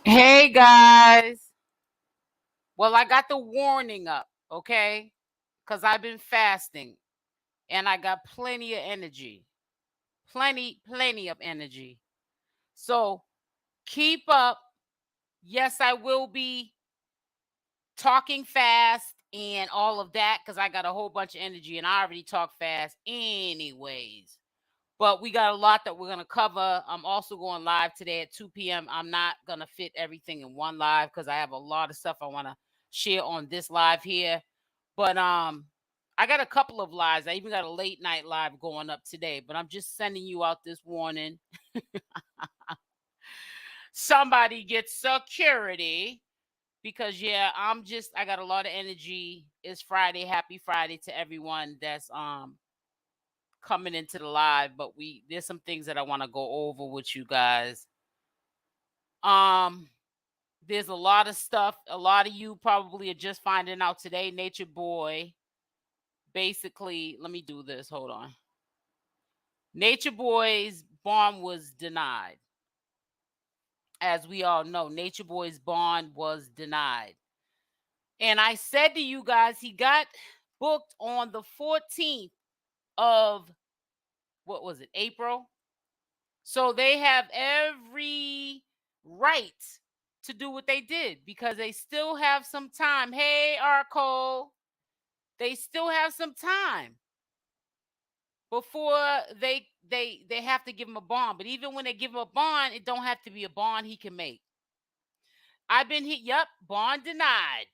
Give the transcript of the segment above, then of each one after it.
Hey guys. Well, I got the warning up, okay? Because I've been fasting and I got plenty of energy. Plenty of energy. So keep up. Yes, I will be talking fast and all of that because I got a whole bunch of energy and I already talk fast, anyways. But we got a lot that we're going to cover. I'm also going live today at 2 p.m. I'm not going to fit everything in one live because I have a lot of stuff I want to share on this live here. But I got a couple of lives. I even got a late night live going up today, but I'm just sending you out this warning. Somebody get security because yeah, I got a lot of energy. It's Friday. Happy Friday to everyone that's coming into the live, but there's some things that I want to go over with you guys. Um there's a lot of stuff. A lot of you probably are just finding out today. Natureboy, basically, let me do this. Hold on. Natureboy's bond was denied. As we all know, Natureboy's bond was denied. And I said to you guys, he got booked on the 14th of what was it, April? So they have every right to do what they did because they still have some time. Hey, Arco, they still have some time before they have to give him a bond. But even when they give him a bond, it don't have to be a bond he can make. I've been hit. Yep, bond denied.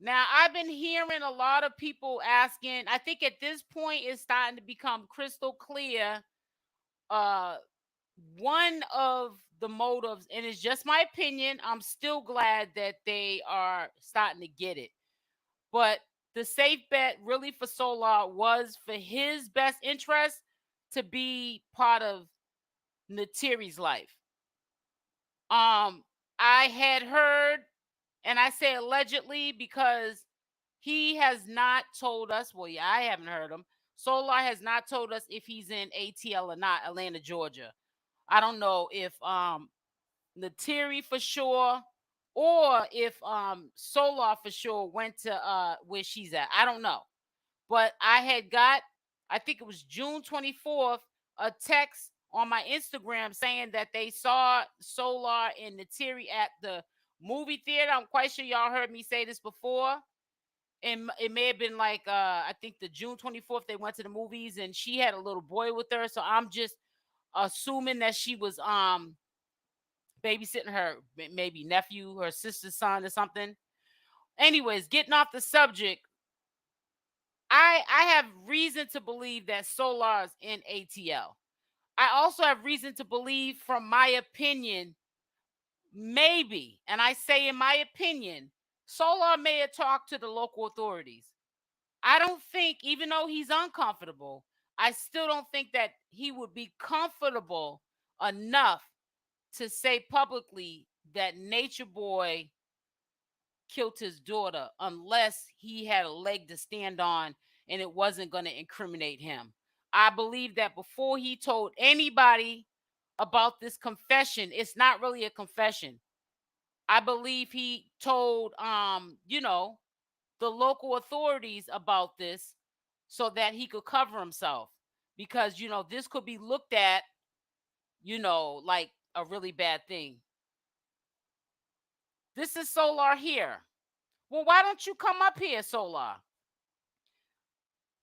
Now I've been hearing a lot of people asking. I think at this point it's starting to become crystal clear. Uh, one of the motives, and it's just my opinion, I'm still glad that they are starting to get it. But the safe bet really for Solar was for his best interest to be part of Neytiri's life. I had heard, and I say allegedly because he has not told us. Well, yeah, I haven't heard him. Solar has not told us if he's in ATL or not, Atlanta, Georgia. I don't know if Neytiri for sure, or if Solar for sure went to where she's at. I don't know. But I had got, I think it was June 24th, a text on my Instagram saying that they saw Solar and Neytiri at the movie theater. I'm quite sure y'all heard me say this before. And it may have been like I think the June 24th they went to the movies and she had a little boy with her. So I'm just assuming that she was babysitting her maybe nephew, her sister's son or something. Anyways, getting off the subject, I have reason to believe that Solar's in ATL. I also have reason to believe, from my opinion, maybe, and I say in my opinion, Solar may have talked to the local authorities. I don't think, even though he's uncomfortable, I still don't think that he would be comfortable enough to say publicly that Nature Boy killed his daughter unless he had a leg to stand on and it wasn't going to incriminate him. I believe that before he told anybody about this confession, it's not really a confession. I believe he told the local authorities about this so that he could cover himself because this could be looked at like a really bad thing. This is Solar here. Well, why don't you come up here, Solar?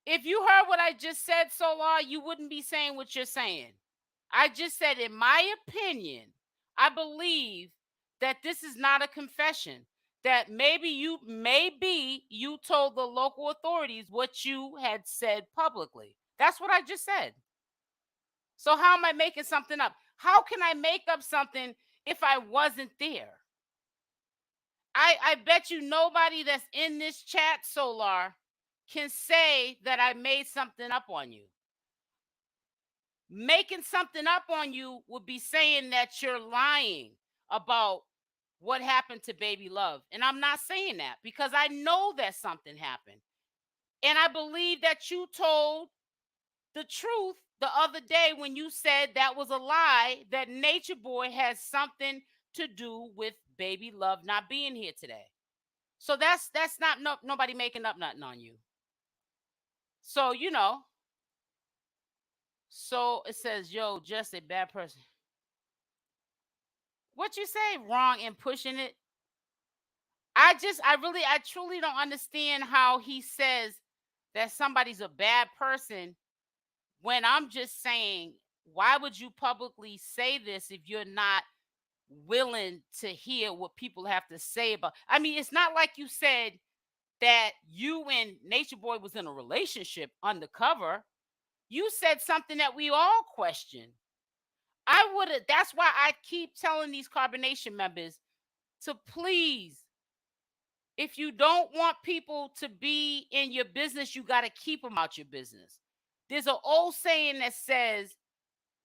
If you heard what I just said, Solar, you wouldn't be saying what you're saying. I just said, in my opinion, I believe that this is not a confession. That maybe you told the local authorities what you had said publicly. That's what I just said. So how am I making something up? How can I make up something if I wasn't there? I bet you nobody that's in this chat, Solar, can say that I made something up on you. Making something up on you would be saying that you're lying about what happened to baby love. And I'm not saying that because I know that something happened. And I believe that you told the truth the other day when you said that was a lie, that Nature Boy has something to do with Baby Love not being here today. So that's not nobody making up nothing on you. So, you know, so it says, yo, just a bad person. What you say? Wrong in pushing it? I truly don't understand how he says that somebody's a bad person when I'm just saying, why would you publicly say this if you're not willing to hear what people have to say about? I mean, it's not like you said that you and Natureboy was in a relationship undercover. You said something that we all question. That's why I keep telling these Carbonation members to please, if you don't want people to be in your business, you got to keep them out your business. There's an old saying that says,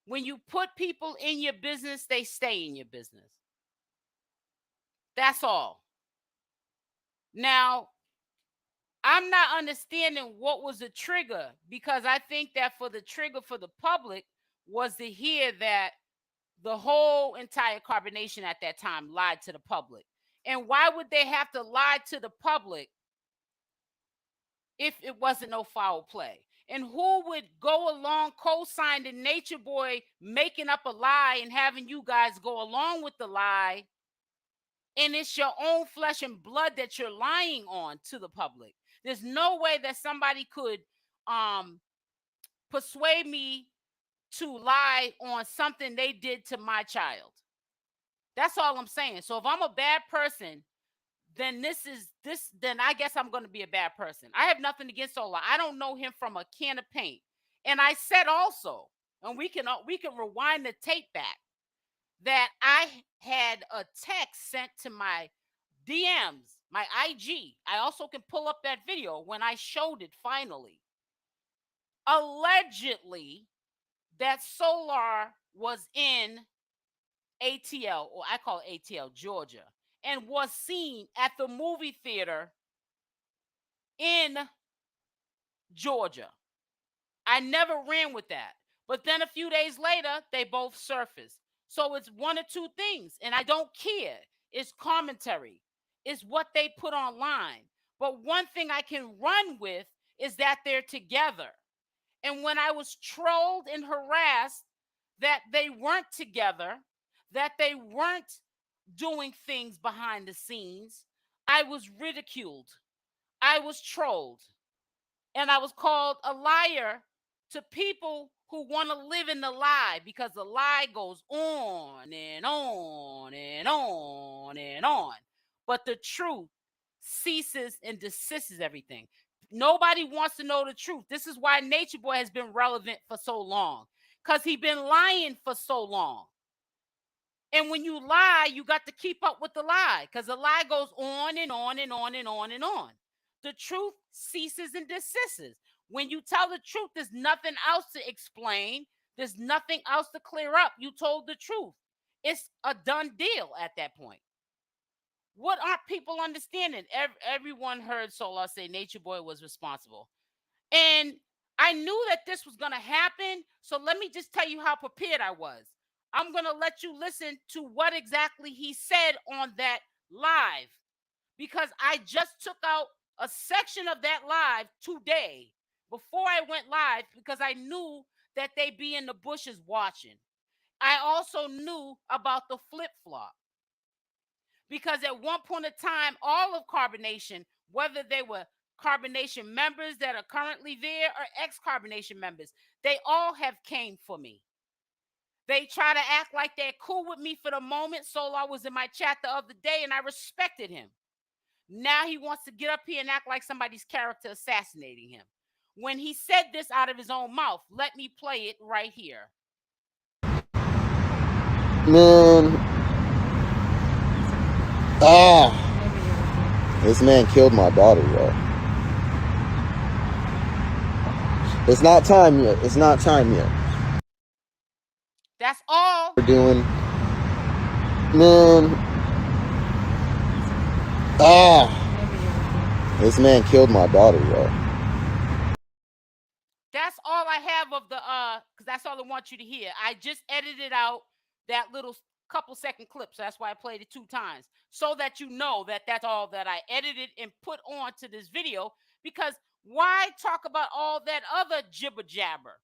when you put people in your business, they stay in your business. That's all. Now, I'm not understanding what was the trigger, because I think that for the trigger for the public was to hear that the whole entire Carbonation at that time lied to the public. And why would they have to lie to the public if it wasn't no foul play? And who would go along co-signing Natureboy making up a lie and having you guys go along with the lie? And it's your own flesh and blood that you're lying on to the public. There's no way that somebody could persuade me to lie on something they did to my child. That's all I'm saying. So if I'm a bad person, then then I guess I'm going to be a bad person. I have nothing against Solar. I don't know him from a can of paint. And I said also, and we can rewind the tape back, that I had a text sent to my DMs, my IG. I also can pull up that video when I showed it finally. Allegedly, that Solar was in ATL, or I call it ATL, Georgia, and was seen at the movie theater in Georgia. I never ran with that. But then a few days later, they both surfaced. So it's one of two things, and I don't care. It's commentary. It's what they put online. But one thing I can run with is that they're together. And when I was trolled and harassed that they weren't together, that they weren't doing things behind the scenes, I was ridiculed. I was trolled. And I was called a liar to people who want to live in the lie, because the lie goes on and on and on and on. But the truth ceases and desists everything. Nobody wants to know the truth. This is why Natureboy has been relevant for so long, because he's been lying for so long. And when you lie, you got to keep up with the lie, because the lie goes on and on and on and on and on. The truth ceases and desists. When you tell the truth, there's nothing else to explain. There's nothing else to clear up. You told the truth. It's a done deal at that point. What aren't people understanding? Everyone heard Solar say Natureboy was responsible. And I knew that this was going to happen. So let me just tell you how prepared I was. I'm going to let you listen to what exactly he said on that live, because I just took out a section of that live today before I went live, because I knew that they'd be in the bushes watching. I also knew about the flip-flop, because at one point in time, all of Carbonation, whether they were Carbonation members that are currently there or ex-Carbonation members, they all have came for me. They try to act like they're cool with me for the moment. Solar was in my chat the other day, and I respected him. Now he wants to get up here and act like somebody's character assassinating him. When he said this out of his own mouth, let me play it right here. Man. This man killed my daughter, yo. It's not time yet. It's not time yet. That's all we're doing. Man. This man killed my daughter, yo. That's all I have of the because that's all I want you to hear. I just edited out that little couple-second clip. So that's why I played it 2 times, so that you know that that's all that I edited and put onto this video. Because why talk about all that other jibber jabber?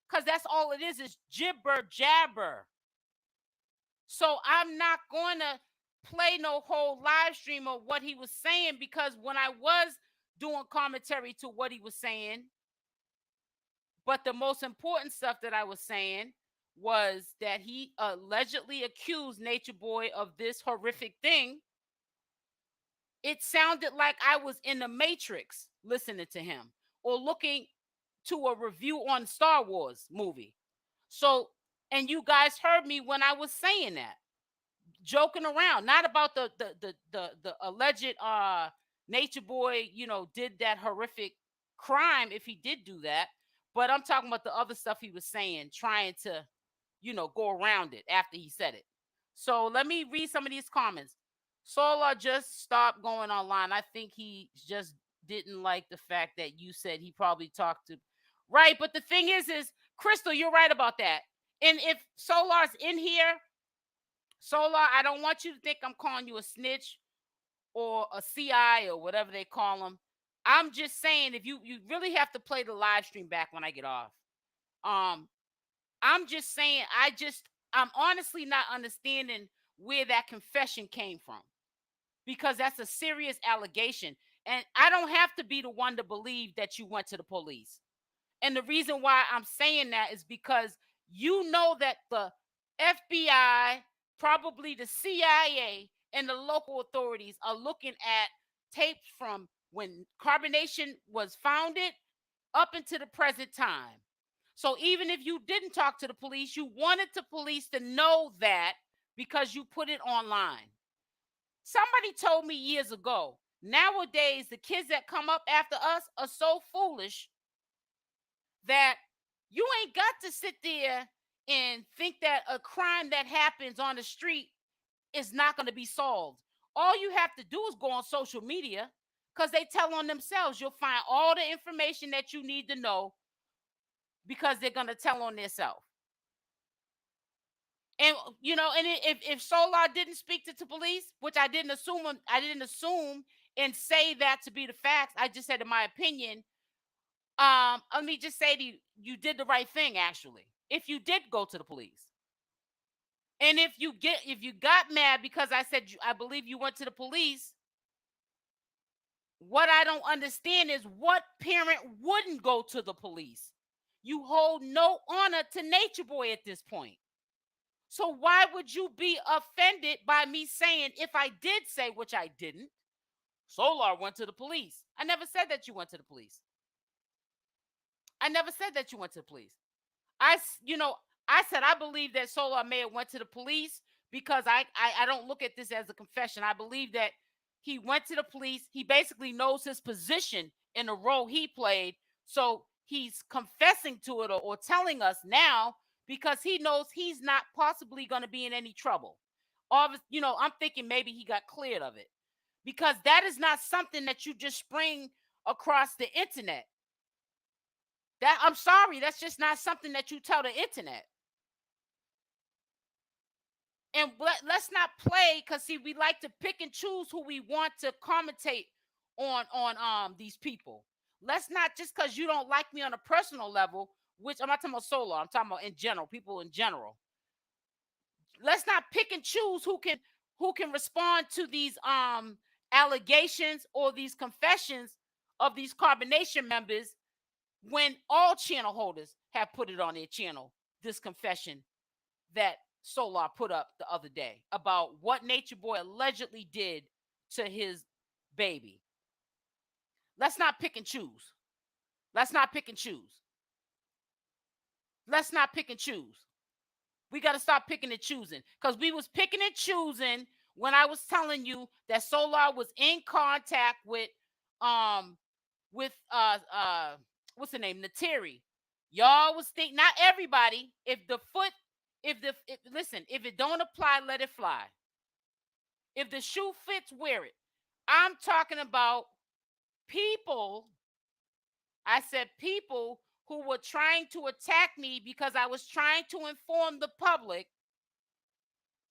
Because that's all it is jibber jabber. So I'm not going to play no whole live stream of what he was saying, because when I was doing commentary to what he was saying, but the most important stuff that I was saying was that he allegedly accused Natureboy of this horrific thing. It sounded like I was in the Matrix listening to him, or looking to a review on Star Wars movie. So, and you guys heard me when I was saying that, joking around, not about the alleged Natureboy, did that horrific crime, if he did do that, but I'm talking about the other stuff he was saying, trying to, go around it after he said it. So let me read some of these comments. Solar just stopped going online. I think he just didn't like the fact that you said he probably talked to. Right, but the thing is Crystal, you're right about that. And if Solar's in here, Solar, I don't want you to think I'm calling you a snitch or a CI or whatever they call them. I'm just saying, if you really have to play the live stream back when I get off. I'm just saying, I'm honestly not understanding where that confession came from, because that's a serious allegation. And I don't have to be the one to believe that you went to the police. And the reason why I'm saying that is because you know that the FBI, probably the CIA, and the local authorities are looking at tapes from when carbonation was founded up into the present time. So even if you didn't talk to the police, you wanted the police to know that because you put it online. Somebody told me years ago, nowadays the kids that come up after us are so foolish that you ain't got to sit there and think that a crime that happens on the street is not going to be solved. All you have to do is go on social media, because they tell on themselves. You'll find all the information that you need to know, because they're going to tell on themselves. And if Solar didn't speak to the police, which I didn't assume and say that to be the facts. I just said, in my opinion, let me just say to you, you did the right thing, actually, if you did go to the police. And if you got mad because I said I believe you went to the police, what I don't understand is what parent wouldn't go to the police. You hold no honor to Natureboy at this point. So why would you be offended by me saying, if I did say, which I didn't, Solar went to the police? I never said that you went to the police. I never said that you went to the police. I said I believe that Solar may have went to the police, because I don't look at this as a confession. I believe that he went to the police. He basically knows his position in the role he played. So he's confessing to it, or telling us now, because he knows he's not possibly going to be in any trouble. I'm thinking maybe he got cleared of it, because that is not something that you just spring across the internet. I'm sorry, that's just not something that you tell the internet. And let's not play, because see, we like to pick and choose who we want to commentate on these people. Let's not, just because you don't like me on a personal level, which I'm not talking about Solar, I'm talking about in general, people in general. Let's not pick and choose who can respond to these allegations or these confessions of these carbonation members, when all channel holders have put it on their channel, this confession that Solar put up the other day about what Natureboy allegedly did to his baby. Let's not pick and choose. Let's not pick and choose. Let's not pick and choose. We got to stop picking and choosing, because we was picking and choosing when I was telling you that Solar was in contact with what's the name, Neytiri. Y'all was think, not everybody. Listen, if it don't apply, let it fly. If the shoe fits, wear it. I'm talking about people. I said people who were trying to attack me because I was trying to inform the public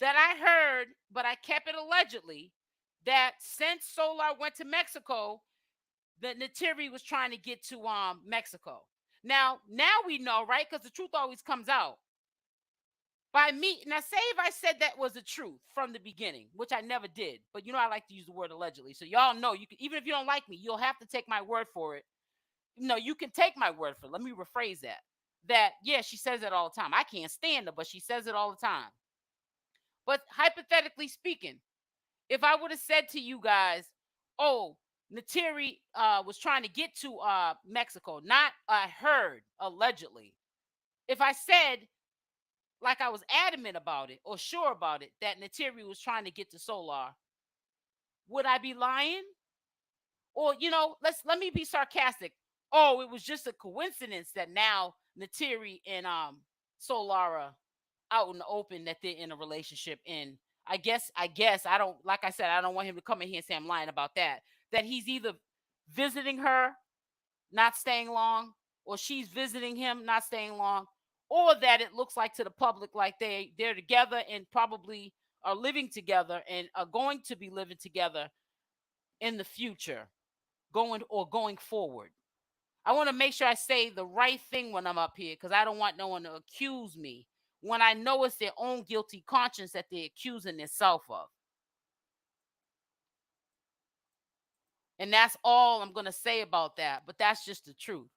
that I heard, but I kept it allegedly, that since Solar went to Mexico, that Neytiri was trying to get to Mexico. Now we know, right? Because the truth always comes out. By me, now say if I said that was the truth from the beginning, which I never did, but you know I like to use the word allegedly. So y'all know, you can, even if you don't like me, you'll have to take my word for it. No, you can take my word for it. Let me rephrase that. That, yeah, she says it all the time. I can't stand her, but she says it all the time. But hypothetically speaking, if I would have said to you guys, oh, Neytiri was trying to get to Mexico, not I heard allegedly. If I said, like I was adamant about it or sure about it, that Neytiri was trying to get to Solar, would I be lying? Or, you know, let me be sarcastic. Oh, it was just a coincidence that now Neytiri and Solara out in the open, that they're in a relationship. And I guess I don't, like I said, I don't want him to come in here and say I'm lying about that. That he's either visiting her, not staying long, or she's visiting him, not staying long, or that it looks like to the public like they're together and probably are living together and are going to be living together in the future, going forward. I want to make sure I say the right thing when I'm up here, because I don't want no one to accuse me when I know it's their own guilty conscience that they're accusing themselves of. And that's all I'm going to say about that. But that's just the truth.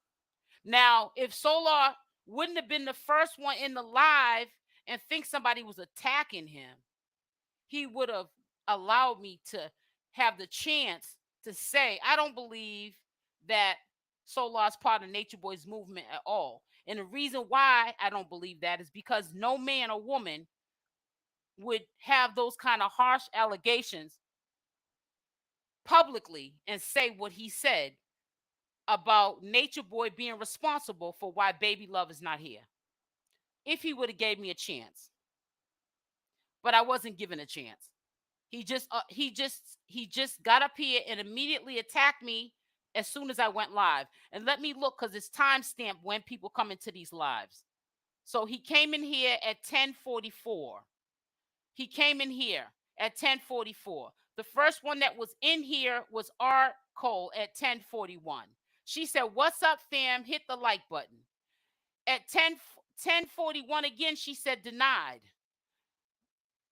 Now, if Solar wouldn't have been the first one in the live and think somebody was attacking him, he would have allowed me to have the chance to say, I don't believe that Solar is part of Natureboy's movement at all. And the reason why I don't believe that is because no man or woman would have those kind of harsh allegations publicly and say what he said about Natureboy being responsible for why Baby Love is not here. If he would have gave me a chance. But I wasn't given a chance. He just got up here and immediately attacked me as soon as I went live. And let me look, because it's timestamped when people come into these lives. So he came in here at 10:44. He came in here at 10:44. The first one that was in here was R. Cole at 10:41. She said, "What's up, fam? Hit the like button." At 10:41 again, she said, "Denied."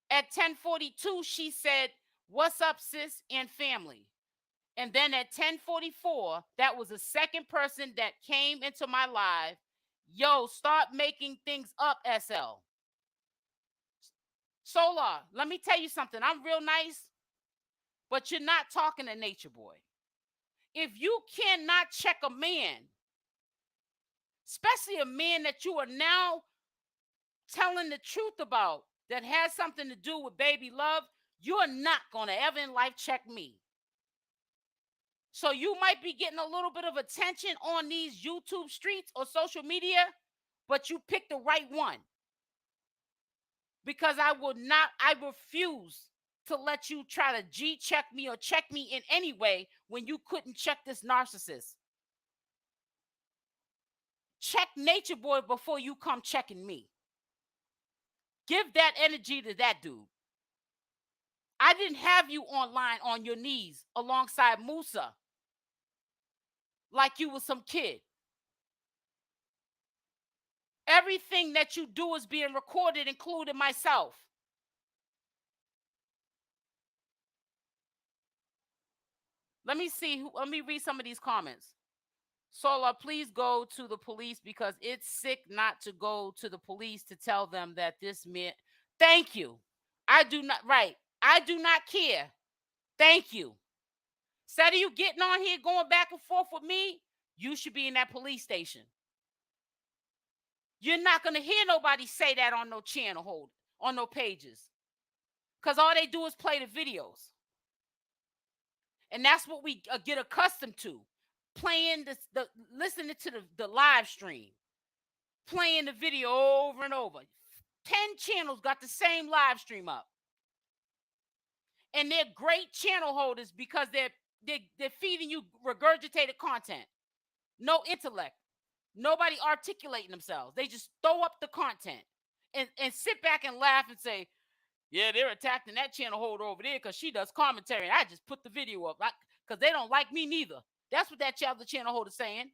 At 10:42, she said, "What's up, sis and family?" And then at 10:44, that was the second person that came into my live. Yo, start making things up, SL. Solar, let me tell you something. I'm real nice, but you're not talking to Natureboy. If you cannot check a man, especially a man that you are now telling the truth about, that has something to do with Baby Love, you're not going to ever in life check me. So you might be getting a little bit of attention on these YouTube streets or social media, but you picked the right one. Because I refuse to let you try to G-check me or check me in any way when you couldn't check this narcissist. Check Natureboy before you come checking me. Give that energy to that dude. I didn't have you online on your knees alongside Musa like you was some kid. Everything that you do is being recorded, including myself. Let me read some of these comments. Solar, please go to the police, because it's sick not to go to the police to tell them that this man. Thank you. I do not care. Thank you. Instead of you getting on here going back and forth with me, you should be in that police station. You're not going to hear nobody say that on no channel on no pages, because all they do is play the videos. And that's what we get accustomed to. Playing listening to the live stream, playing the video over and over. 10 channels got the same live stream up, and they're great channel holders because they're feeding you regurgitated content. No intellect, nobody articulating themselves. They just throw up the content and sit back and laugh and say, Yeah, they're attacking that channel holder over there because she does commentary. And I just put the video up because they don't like me neither. That's what that other channel holder's saying.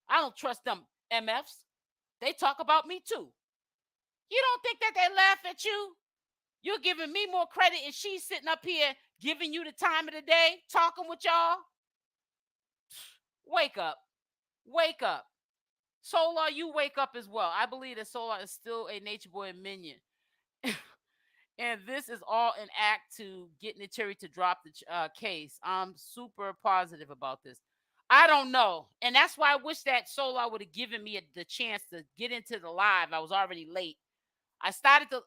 I don't trust them MFs. They talk about me too. You don't think that they laugh at you? You're giving me more credit and she's sitting up here giving you the time of the day, talking with y'all. Wake up. Wake up. Solar, you wake up as well. I believe that Solar is still a Nature Boy minion. And this is all an act to get Neytiri to drop the case. I'm super positive about this. I don't know. And that's why I wish that Solar would have given me the chance to get into the live. I was already late. I started to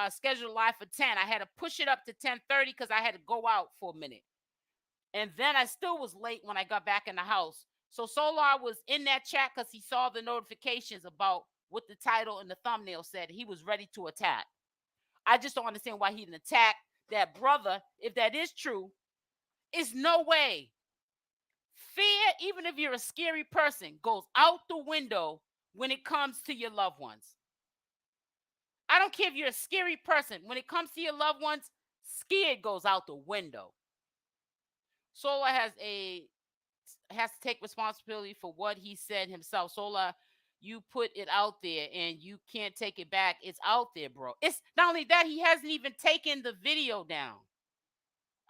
schedule live for 10. I had to push it up to 10:30 because I had to go out for a minute. And then I still was late when I got back in the house. So Solar was in that chat because he saw the notifications about what the title and the thumbnail said. He was ready to attack. I just don't understand why he didn't attack that brother. If that is true, it's no way. Fear, even if you're a scary person, goes out the window when it comes to your loved ones. I don't care if you're a scary person. When it comes to your loved ones, scared goes out the window. Solar has to take responsibility for what he said himself. Solar, you put it out there and you can't take it back. It's out there, bro. It's not only that, he hasn't even taken the video down.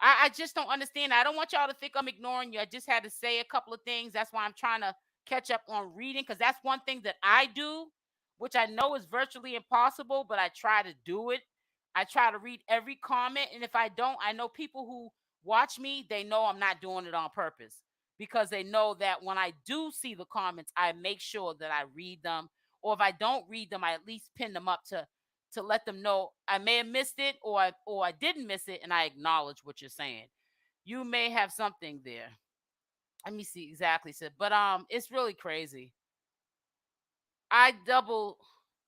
I just don't understand. I don't want y'all to think I'm ignoring you. I just had to say a couple of things. That's why I'm trying to catch up on reading, because that's one thing that I do, which I know is virtually impossible, but I try to do it. I try to read every comment, and if I don't, I know people who watch me, they know I'm not doing it on purpose, because they know that when I do see the comments, I make sure that I read them, or if I don't read them, I at least pin them up to let them know I may have missed it, or I didn't miss it, and I acknowledge what you're saying. You may have something there. Let me see exactly. But it's really crazy. I double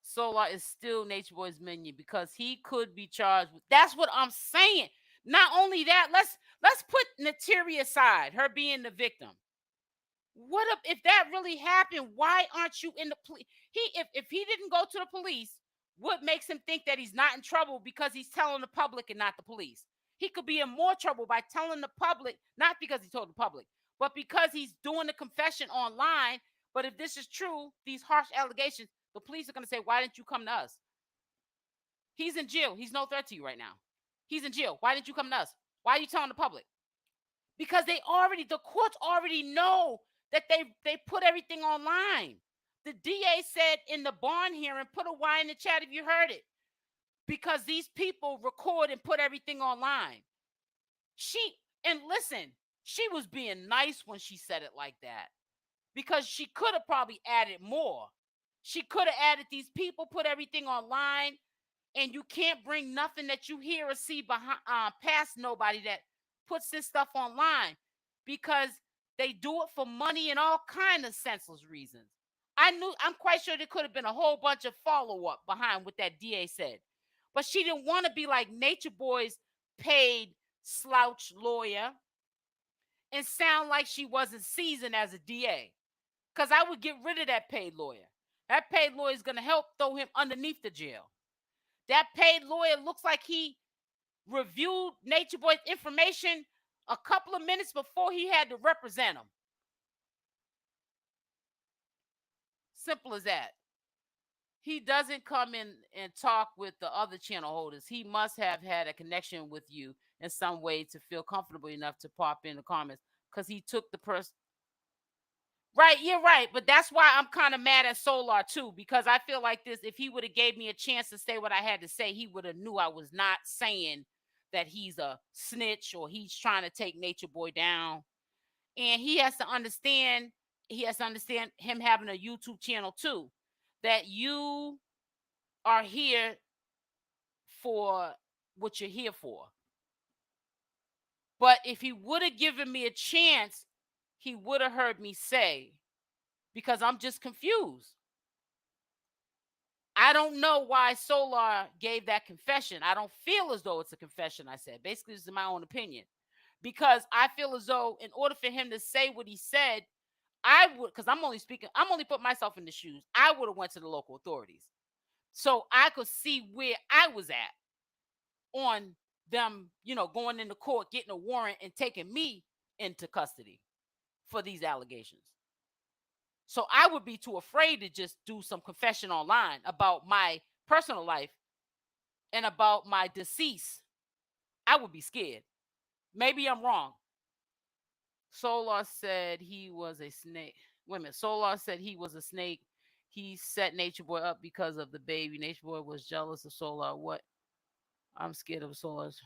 Solar is still Nature Boy's minion because he could be charged with. That's what I'm saying. Not only that, let's put Neytiri aside, her being the victim. What if that really happened? Why aren't you in the police? If he didn't go to the police, what makes him think that he's not in trouble because he's telling the public and not the police? He could be in more trouble by telling the public, not because he told the public, but because he's doing the confession online. But if this is true, these harsh allegations, the police are going to say, why didn't you come to us? He's in jail. He's no threat to you right now. He's in jail. Why didn't you come to us? Why are you telling the public? Because the courts already know that they put everything online. The DA said in the bond hearing, put a Y in the chat if you heard it, because these people record and put everything online. Listen, she was being nice when she said it like that, because she could have probably added more. She could have added these people, put everything online, and you can't bring nothing that you hear or see past nobody that puts this stuff online, because they do it for money and all kind of senseless reasons. I'm quite sure there could have been a whole bunch of follow-up behind what that DA said, but she didn't want to be like Nature Boy's paid slouch lawyer and sound like she wasn't seasoned as a DA, because I would get rid of that paid lawyer. That paid lawyer is going to help throw him underneath the jail. That paid lawyer looks like he reviewed Nature Boy's information a couple of minutes before he had to represent him. Simple as that. He doesn't come in and talk with the other channel holders. He must have had a connection with you in some way to feel comfortable enough to pop in the comments, because he took the person. Right, you're right. But that's why I'm kind of mad at Solar too, because I feel like this, if he would have gave me a chance to say what I had to say, he would have knew I was not saying that he's a snitch or he's trying to take Nature Boy down. And he has to understand him having a YouTube channel too, that you are here for what you're here for. But if he would have given me a chance, he would have heard me say, because I'm just confused. I don't know why Solar gave that confession. I don't feel as though it's a confession, I said. Basically, this is my own opinion. Because I feel as though in order for him to say what he said, I would, because I'm only putting myself in the shoes. I would have went to the local authorities so I could see where I was at. on them, going into court, getting a warrant, and taking me into custody for these allegations. So I would be too afraid to just do some confession online about my personal life and about my deceased. I would be scared. Maybe I'm wrong. Solar said he was a snake. Wait a minute. Solar said he was a snake. He set Natureboy up because of the baby. Natureboy was jealous of Solar. What? I'm scared of Solar's.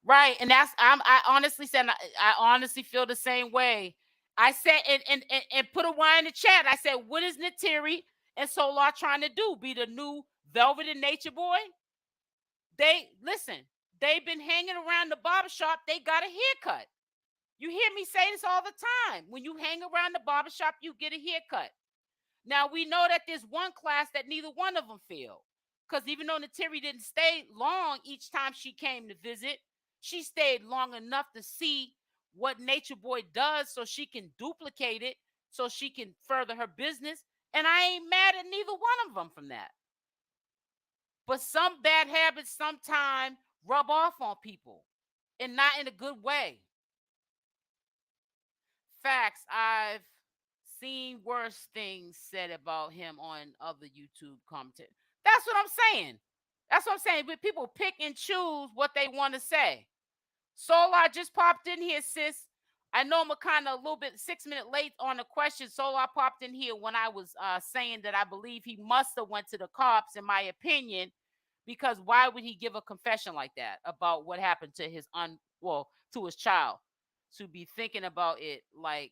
Right, and I honestly said, I honestly feel the same way. I said, and put a wine in the chat. I said, what is Neytiri and Solar trying to do? Be the new Velvet and Natureboy? They listen. They've been hanging around the barbershop. They got a haircut. You hear me say this all the time. When you hang around the barbershop, you get a haircut. Now, we know that there's one class that neither one of them failed. Because even though Neytiri didn't stay long each time she came to visit, she stayed long enough to see what Natureboy does so she can duplicate it, so she can further her business. And I ain't mad at neither one of them from that. But some bad habits sometimes rub off on people, and not in a good way. Facts. I've seen worse things said about him on other YouTube content. That's what I'm saying. That's what I'm saying. But people pick and choose what they want to say. Solar just popped in here, sis. I know I'm kind of a little bit 6 minutes late on the question. Solar popped in here when I was saying that I believe he must have went to the cops, in my opinion, because why would he give a confession like that about what happened to his to his child? To be thinking about it, like,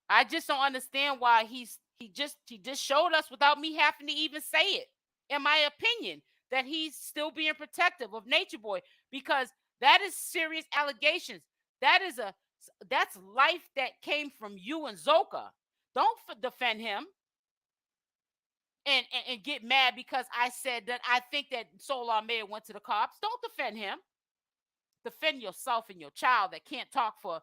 I just don't understand why he just showed us without me having to even say it, in my opinion, that he's still being protective of Natureboy, because that is serious allegations. That's life that came from you and Zoka. Don't defend him and get mad because I said that I think that Solar may have went to the cops. Don't defend him. Defend yourself and your child that can't talk for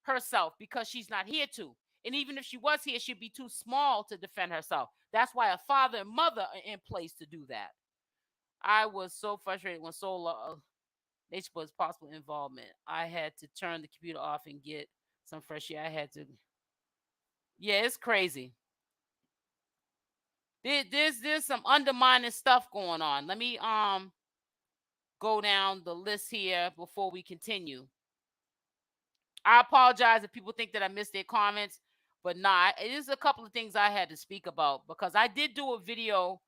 herself because she's not here to. And even if she was here, she'd be too small to defend herself. That's why a father and mother are in place to do that. I was so frustrated when Solar Natureboy's possible involvement. I had to turn the computer off and get some fresh air. I had to. Yeah, it's crazy. There's some undermining stuff going on. Let me go down the list here before we continue. I apologize if people think that I missed their comments, but nah, it is a couple of things I had to speak about because I did do a video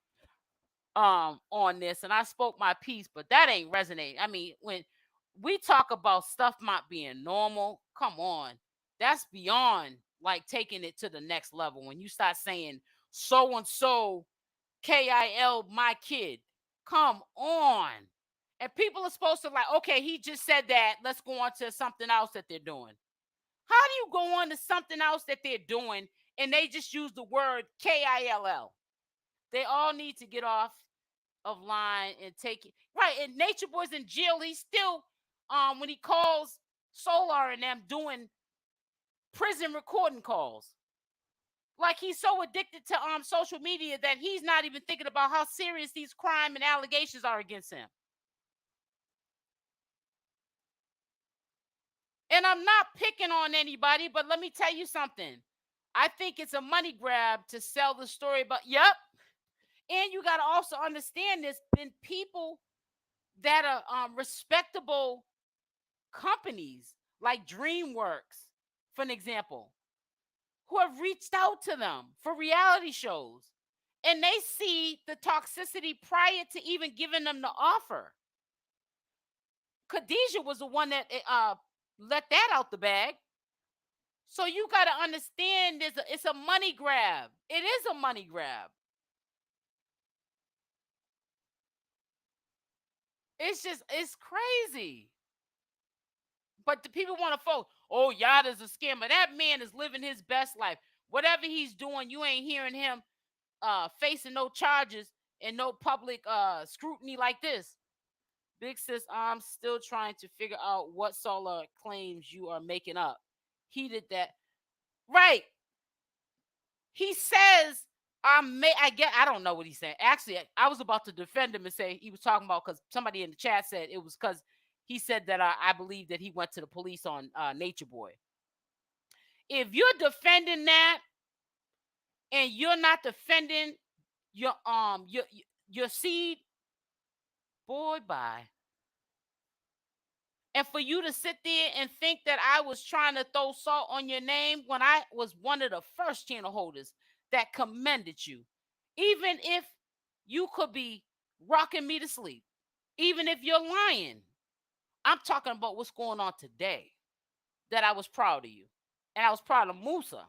on this and I spoke my piece, but that ain't resonating. I mean, when we talk about stuff not being normal, come on. That's beyond like taking it to the next level. When you start saying so and so KIL my kid, come on. And people are supposed to like, okay, he just said that. Let's go on to something else that they're doing. How do you go on to something else that they're doing and they just use the word KILL? They all need to get off of line and take it. Right, and Natureboy's in jail. He's still, when he calls Solar and them, doing prison recording calls. Like he's so addicted to social media that he's not even thinking about how serious these crime and allegations are against him. And I'm not picking on anybody, but let me tell you something. I think it's a money grab to sell the story about, yep. And you got to also understand this, in people that are respectable companies like DreamWorks, for an example, who have reached out to them for reality shows. And they see the toxicity prior to even giving them the offer. Khadijah was the one that let that out the bag. So you got to understand it's a money grab. It is a money grab. It's crazy. But the people want to focus, oh, Yada's a scammer. That man is living his best life. Whatever he's doing, you ain't hearing him facing no charges and no public scrutiny like this. Big sis, I'm still trying to figure out what Solar claims you are making up. He did that. Right. He says I don't know what he's saying. Actually, I was about to defend him and say he was talking about because somebody in the chat said it was because he said that I believe that he went to the police on Natureboy. If you're defending that and you're not defending your your seed, boy, bye. And for you to sit there and think that I was trying to throw salt on your name when I was one of the first channel holders that commended you, even if you could be rocking me to sleep, even if you're lying, I'm talking about what's going on today. That I was proud of you, and I was proud of Musa.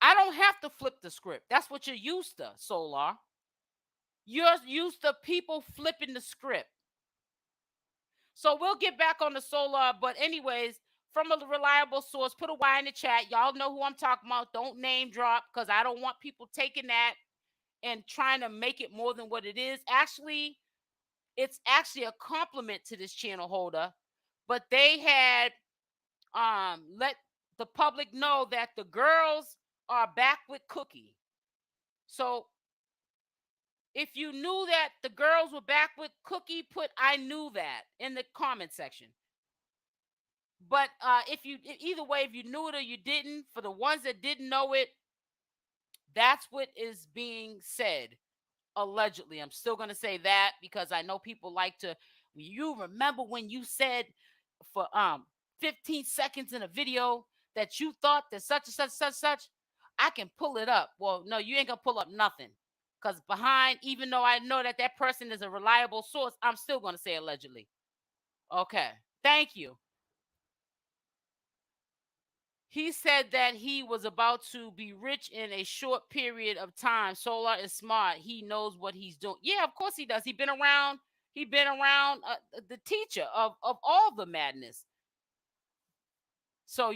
I don't have to flip the script. That's what you're used to, Solar. You're used to people flipping the script. So we'll get back on the Solar, but anyways, from a reliable source, put a Y in the chat. Y'all know who I'm talking about. Don't name drop because I don't want people taking that and trying to make it more than what it is. Actually, it's actually a compliment to this channel holder, but they had let the public know that the girls are back with Cookie. So if you knew that the girls were back with Cookie, put I knew that in the comment section. But either way, if you knew it or you didn't, for the ones that didn't know it, that's what is being said. Allegedly. I'm still going to say that because I know people like to, you remember when you said for 15 seconds in a video that you thought that such and such, I can pull it up. Well, no, you ain't going to pull up nothing. Because behind, even though I know that that person is a reliable source, I'm still going to say allegedly. Okay. Thank you. He said that he was about to be rich in a short period of time. Solar is smart. He knows what he's doing. Yeah, of course he does. He's been around. The teacher of all the madness. So,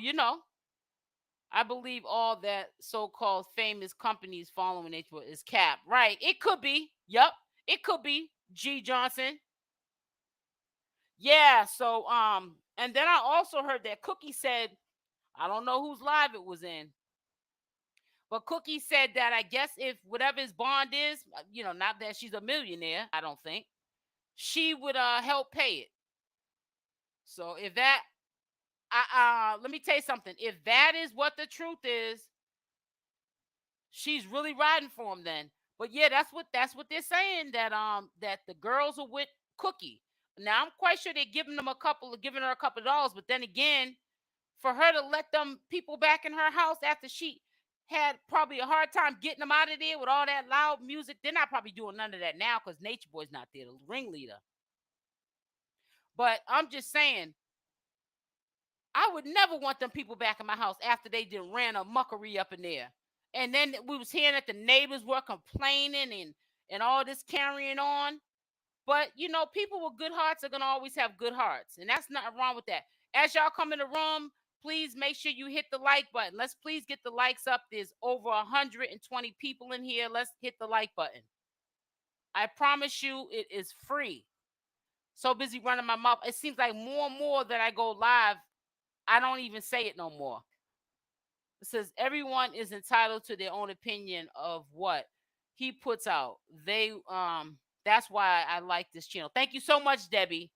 I believe all that so-called famous companies following it is cap. Right. It could be. Yep. It could be. G. Johnson. Yeah. So, and then I also heard that Cookie said, I don't know whose live it was in, but Cookie said that I guess if whatever his bond is, not that she's a millionaire, I don't think, she would help pay it. So if that, let me tell you something. If that is what the truth is, she's really riding for him then. But yeah, that's what they're saying, that that the girls are with Cookie. Now I'm quite sure they're giving her a couple of dollars, but then again, for her to let them people back in her house after she had probably a hard time getting them out of there with all that loud music, they're not probably doing none of that now because Natureboy's not there, the ringleader. But I'm just saying, I would never want them people back in my house after they did ran a muckery up in there. And then we was hearing that the neighbors were complaining and all this carrying on. But people with good hearts are gonna always have good hearts, and that's nothing wrong with that. As y'all come in the room, please make sure you hit the like button. Let's please get the likes up. There's over 120 people in here. Let's hit the like button. I promise you, it is free. So busy running my mouth. It seems like more and more that I go live, I don't even say it no more. It says everyone is entitled to their own opinion of what he puts out. That's why I like this channel. Thank you so much, Debbie.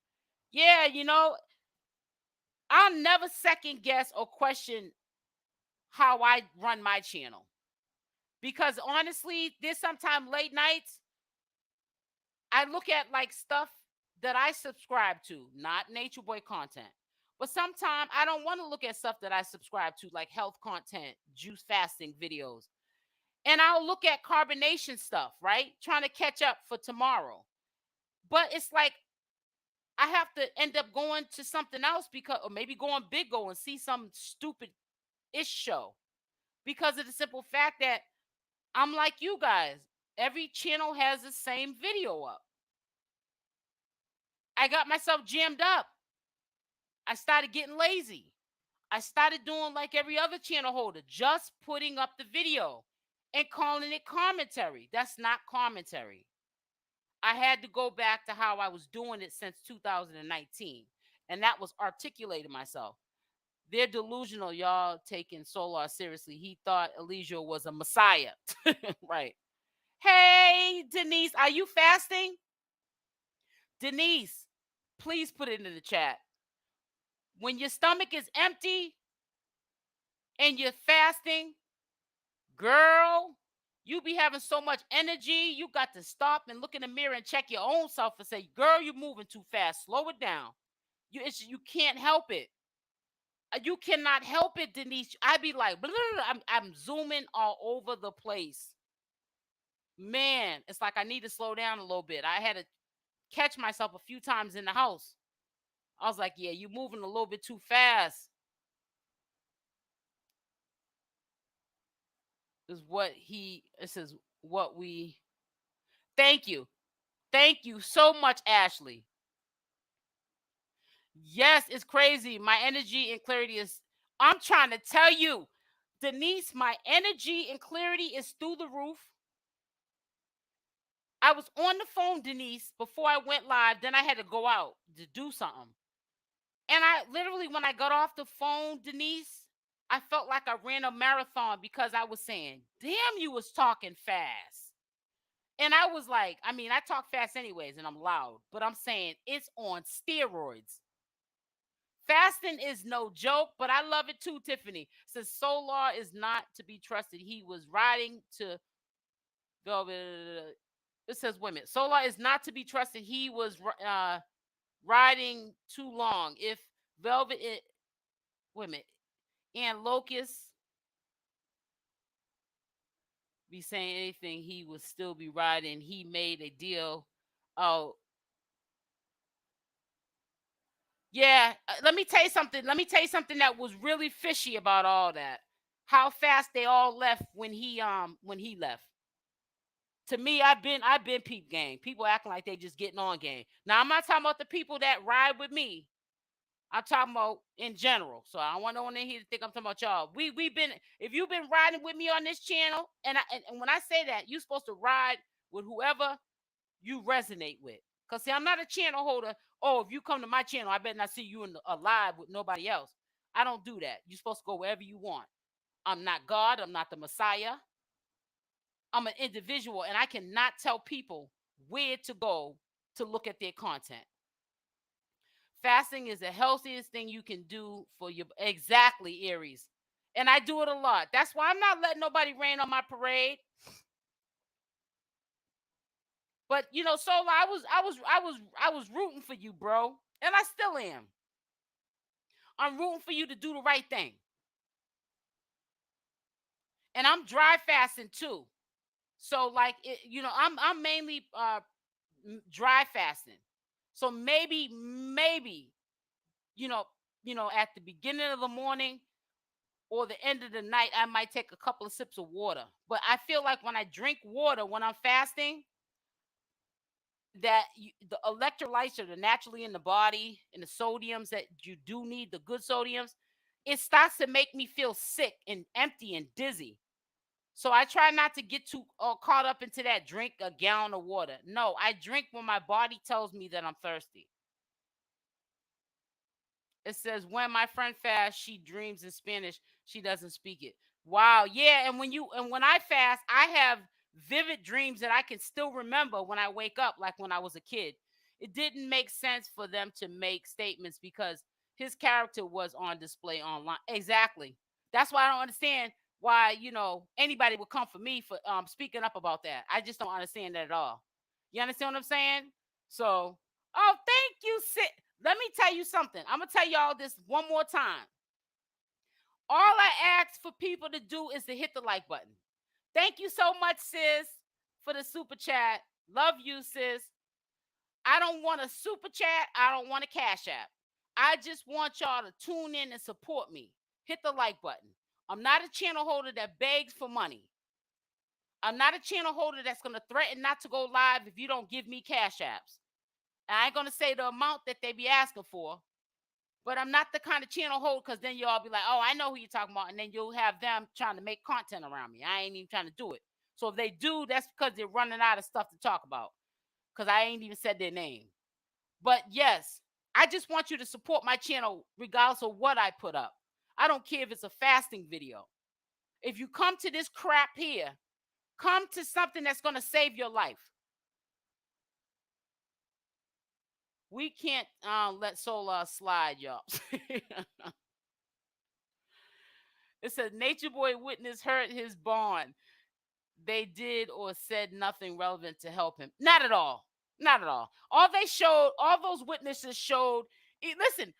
Yeah, I'll never second guess or question how I run my channel. Because honestly, there's sometimes late nights, I look at like stuff that I subscribe to, not Natureboy content. But sometimes I don't want to look at stuff that I subscribe to, like health content, juice fasting videos. And I'll look at carbonation stuff, right? Trying to catch up for tomorrow. But it's like I have to end up going to something else or maybe going big go and see some stupid-ish show. Because of the simple fact that I'm like you guys. Every channel has the same video up. I got myself jammed up. I started getting lazy. I started doing like every other channel holder, just putting up the video and calling it commentary. That's not commentary. I had to go back to how I was doing it since 2019. And that was articulating myself. They're delusional, y'all taking Solar seriously. He thought Elijah was a messiah. Right. Hey, Denise, are you fasting? Denise, please put it in the chat. When your stomach is empty and you're fasting, girl, you be having so much energy. You got to stop and look in the mirror and check your own self and say, girl, you're moving too fast. Slow it down. You can't help it. You cannot help it, Denise. I be like, blah, blah, blah. I'm zooming all over the place. Man, it's like I need to slow down a little bit. I had to catch myself a few times in the house. I was like, yeah, you're moving a little bit too fast. This is what we thank you. Thank you so much, Ashley. Yes, it's crazy. My energy and clarity is, I'm trying to tell you, Denise, my energy and clarity is through the roof. I was on the phone, Denise, before I went live. Then I had to go out to do something. And I literally, when I got off the phone, Denise, I felt like I ran a marathon because I was saying, damn, you was talking fast. And I was like, I mean, I talk fast anyways, and I'm loud, but I'm saying it's on steroids. Fasting is no joke, but I love it too, Tiffany. Says Solar is not to be trusted. He was riding to Velvet. It says women. Solar is not to be trusted. He was riding too long. If Velvet, women, and Locust be saying anything, he would still be riding. He made a deal. Oh, yeah. Let me tell you something. Let me tell you something that was really fishy about all that. How fast they all left when he left. To me, I've been peep gang. People acting like they just getting on gang. Now I'm not talking about the people that ride with me. I'm talking about in general. So I don't want no one in here to think I'm talking about y'all. We've been, if you've been riding with me on this channel, and when I say that, you're supposed to ride with whoever you resonate with. Because see, I'm not a channel holder. Oh, if you come to my channel, I better not see you alive with nobody else. I don't do that. You're supposed to go wherever you want. I'm not God. I'm not the Messiah. I'm an individual, and I cannot tell people where to go to look at their content. Fasting is the healthiest thing you can do for your, exactly, Aries. And I do it a lot. That's why I'm not letting nobody rain on my parade. But you know, Sola, I was rooting for you, bro. And I still am. I'm rooting for you to do the right thing. And I'm dry fasting too. So like you know, I'm mainly dry fasting. So maybe you know, at the beginning of the morning or the end of the night, I might take a couple of sips of water. But I feel like when I drink water when I'm fasting, that the electrolytes are naturally in the body, and the sodiums that you do need, the good sodiums, it starts to make me feel sick and empty and dizzy. So I try not to get too caught up into that. Drink a gallon of water. No, I drink when my body tells me that I'm thirsty. It says, when my friend fasts, she dreams in Spanish. She doesn't speak it. Wow. Yeah. And when I fast, I have vivid dreams that I can still remember when I wake up, like when I was a kid. It didn't make sense for them to make statements because his character was on display online. Exactly. That's why I don't understand why, anybody would come for me for speaking up about that. I just don't understand that at all. You understand what I'm saying? So, oh, thank you, Sid. Let me tell you something. I'm going to tell y'all this one more time. All I ask for people to do is to hit the like button. Thank you so much, sis, for the super chat. Love you, sis. I don't want a super chat. I don't want a cash app. I just want y'all to tune in and support me. Hit the like button. I'm not a channel holder that begs for money. I'm not a channel holder that's going to threaten not to go live if you don't give me cash apps. And I ain't going to say the amount that they be asking for, but I'm not the kind of channel holder because then y'all be like, oh, I know who you're talking about. And then you'll have them trying to make content around me. I ain't even trying to do it. So if they do, that's because they're running out of stuff to talk about because I ain't even said their name. But yes, I just want you to support my channel regardless of what I put up. I don't care if it's a fasting video. If you come to this crap here, come to something that's going to save your life. We can't let 𝗪𝗪𝗧 slide, y'all. It says Natureboy witness hurt his bond. They did or said nothing relevant to help him. Not at all. Not at all. All those witnesses showed. Listen,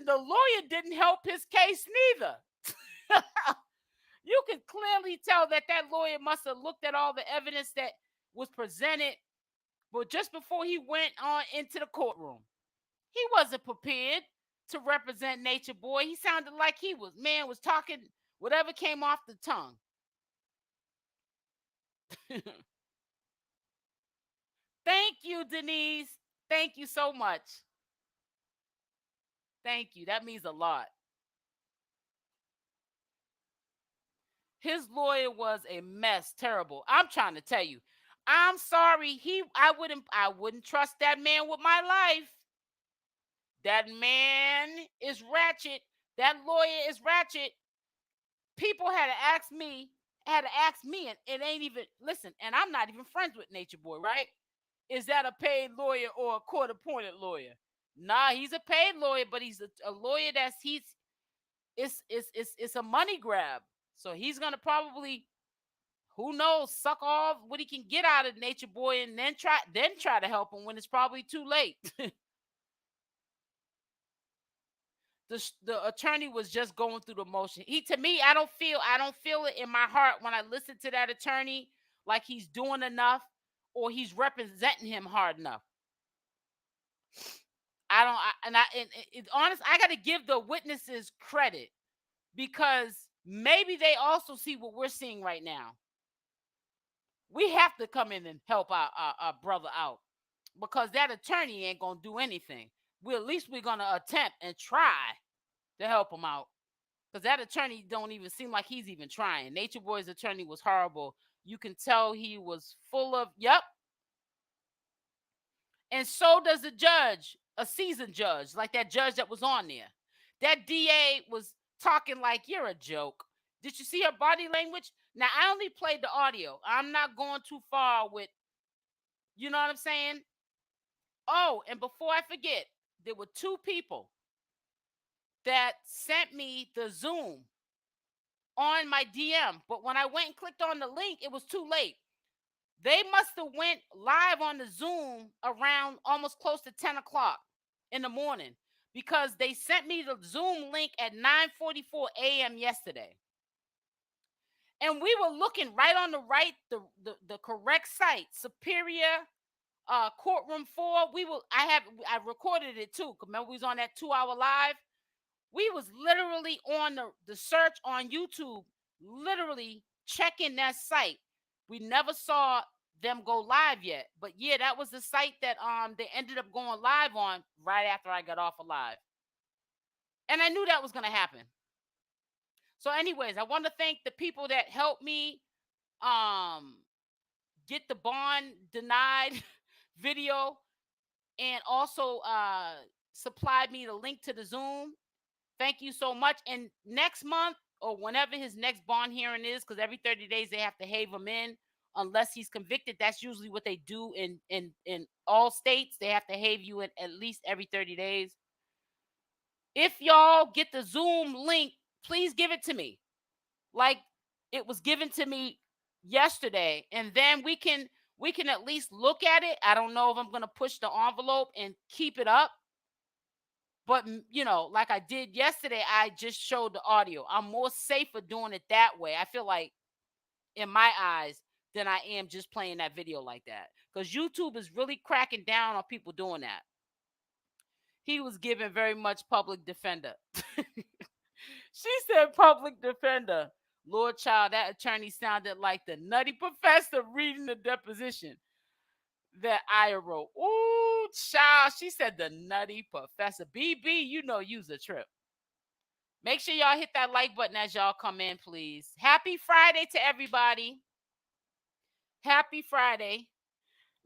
the lawyer didn't help his case neither. You can clearly tell that lawyer must have looked at all the evidence that was presented, but just before he went on into the courtroom, he wasn't prepared to represent Natureboy. He sounded like he was talking whatever came off the tongue. Thank you, Denise. Thank you so much. Thank you. That means a lot. His lawyer was a mess. Terrible. I'm trying to tell you. I'm sorry. I wouldn't trust that man with my life. That man is ratchet. That lawyer is ratchet. People had to ask me, and it ain't even, listen, and I'm not even friends with Natureboy, right? Is that a paid lawyer or a court-appointed lawyer? Nah, he's a paid lawyer, but he's a lawyer it's a money grab. So he's gonna probably, who knows, suck off what he can get out of Natureboy and then try to help him when it's probably too late. The attorney was just going through the motion. To me, I don't feel it in my heart when I listen to that attorney like he's doing enough or he's representing him hard enough. Honest, I got to give the witnesses credit because maybe they also see what we're seeing right now. We have to come in and help our brother out because that attorney ain't gonna do anything. At least we're gonna attempt and try to help him out because that attorney don't even seem like he's even trying. Natureboy's attorney was horrible. You can tell he was full of and so does the judge, a seasoned judge, like that judge that was on there. That DA was talking like you're a joke. Did you see her body language? Now, I only played the audio. I'm not going too far with, you know what I'm saying? Oh, and before I forget, there were 2 people that sent me the Zoom on my DM. But when I went and clicked on the link, it was too late. They must have went live on the Zoom around almost close to 10 o'clock in the morning because they sent me the Zoom link at 9:44 a.m. yesterday. And we were looking right on the right, the correct site, Superior Courtroom 4. I recorded it too. Remember, we was on that 2-hour live. We was literally on the search on YouTube, literally checking that site. We never saw them go live yet, but yeah, that was the site that they ended up going live on right after I got off of live, and I knew that was gonna happen. So, anyways, I want to thank the people that helped me get the bond denied video, and also supplied me the link to the Zoom. Thank you so much. And next month or whenever his next bond hearing is, because every 30 days they have to have him in unless he's convicted. That's usually what they do in all states. They have to have you in at least every 30 days. If y'all get the Zoom link, please give it to me like it was given to me yesterday, and then we can at least look at it. I don't know if I'm going to push the envelope and keep it up, but like I did yesterday, I just showed the audio. I'm more safer doing it that way, I feel like, in my eyes, than I am just playing that video like that, because YouTube is really cracking down on people doing that. He was given very much public defender. She said public defender. Lord child, that attorney sounded like the nutty professor reading the deposition that Aya wrote. Ooh, child. She said the nutty professor. BB, you's a trip. Make sure y'all hit that like button as y'all come in, please. Happy Friday to everybody. Happy Friday.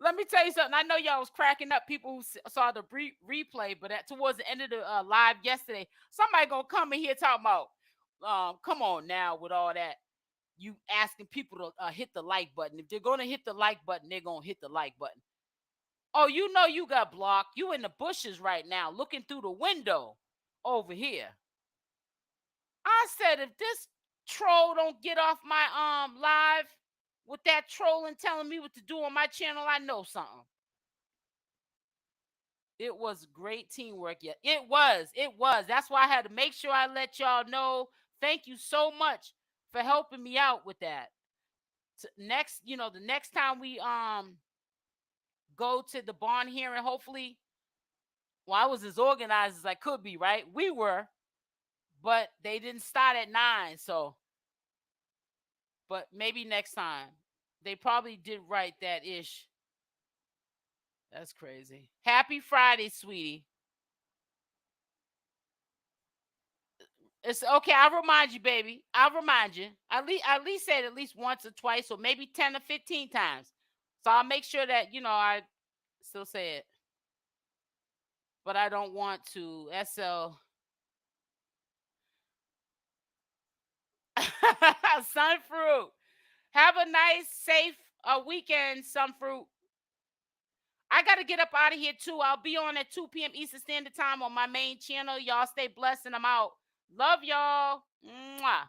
Let me tell you something. I know y'all was cracking up, people who saw the replay, but towards the end of the live yesterday, somebody gonna come in here talking about, come on now with all that. You asking people to hit the like button. If they're gonna hit the like button, they're gonna hit the like button. Oh, you know you got blocked. You in the bushes right now, looking through the window over here. I said, if this troll don't get off my live with that trolling telling me what to do on my channel, I know something. It was great teamwork. Yeah, it was. It was. That's why I had to make sure I let y'all know. Thank you so much for helping me out with that. Next, the next time we go to the barn hearing, hopefully, well, I was as organized as I could be, right? We were, but they didn't start at 9, so. But maybe next time. They probably did right that ish. That's crazy. Happy Friday, sweetie. It's okay. I'll remind you, baby. I'll remind you. At least say it at least once or twice, or maybe 10 or 15 times. So I'll make sure that I still say it. But I don't want to SL. Sunfruit. Have a nice, safe weekend, Sunfruit. I got to get up out of here too. I'll be on at 2 p.m. Eastern Standard Time on my main channel. Y'all stay blessed and I'm out. Love y'all. Mwah.